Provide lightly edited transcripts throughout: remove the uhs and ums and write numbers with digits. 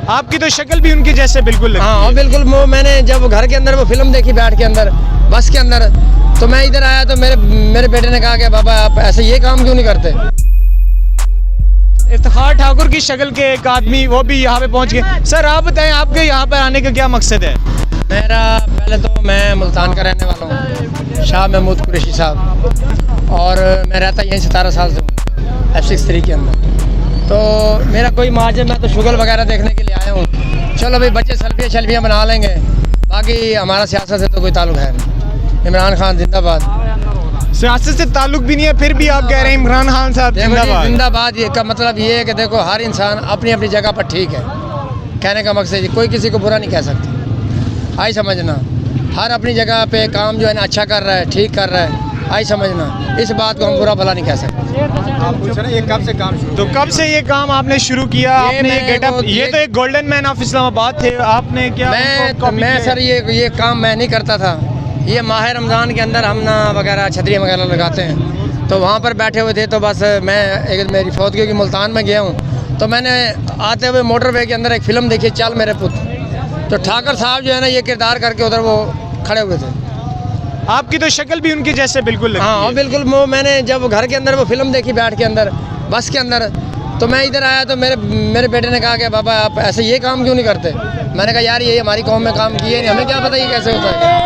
आपकी तो शक्ल भी उनकी जैसे बिल्कुल लगती हाँ बिल्कुल। वो मैंने जब घर के अंदर वो फिल्म देखी बैठ के अंदर बस के अंदर, तो मैं इधर आया तो मेरे बेटे ने कहा कि बाबा आप ऐसे ये काम क्यों नहीं करते। इफ्तिखार ठाकुर की शक्ल के एक आदमी वो भी यहाँ पे पहुँच गए। सर आप बताएं आपके यहाँ पर आने का क्या मकसद है? मेरा पहले तो मैं मुल्तान का रहने वाला हूँ, शाह महमूद कुरैशी साहब, और मैं रहता यहीं 17 साल से हूँ F63 के अंदर। तो मेरा कोई माज है, मैं तो शुगल वगैरह देखने के लिए आया हूँ। चलो भाई बच्चे सेल्फियाँ बना लेंगे, बाकी हमारा सियासत से तो कोई ताल्लुक है नहीं। इमरान खान जिंदाबाद। सियासत से ताल्लुक भी नहीं है फिर भी आप कह रहे हैं इमरान खान साहब जिंदाबाद। जिंदाबाद ये का मतलब ये है कि देखो हर इंसान अपनी अपनी जगह पर ठीक है। कहने का मकसद ये कोई किसी को बुरा नहीं कह सकता, आई समझना। हर अपनी जगह पे काम जो है ना अच्छा कर रहा है, ठीक कर रहा है, आई समझना। इस बात को हम बुरा भला नहीं कह सकते। आप पूछ रहे हैं ये कब से काम शुरू? तो कब से ये काम आपने शुरू किया? आपने ये गेटअप, ये तो एक गोल्डन मैन ऑफ इस्लामाबाद थे, आपने क्या? मैं सर ये काम मैं नहीं करता था। ये माह रमज़ान के अंदर हम ना वगैरह छतरियाँ वगैरह लगाते हैं, तो वहाँ पर बैठे हुए थे। तो बस मैं एक मेरी फौतगी की मुल्तान में गया हूँ, तो मैंने आते हुए मोटरवे के अंदर एक फ़िल्म देखी, चल मेरे पुत्र। तो ठाकर साहब जो है ना ये किरदार करके उधर वो खड़े हुए थे। आपकी तो शक्ल भी उनकी जैसे बिल्कुल लगती हाँ है। बिल्कुल। वो मैंने जब घर के अंदर वो फिल्म देखी बैठ के अंदर बस के अंदर, तो मैं इधर आया तो मेरे बेटे ने कहा कि बाबा आप ऐसे ये काम क्यों नहीं करते। मैंने कहा यार ये हमारी कौम में काम किए नहीं, हमें क्या पता ये कैसे होता है।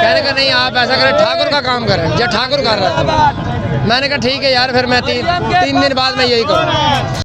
कहने का नहीं आप ऐसा करें, ठाकुर का काम करें जो ठाकुर कर रहा था। मैंने कहा ठीक है यार, फिर मैं तीन दिन बाद मैं यही करूँ।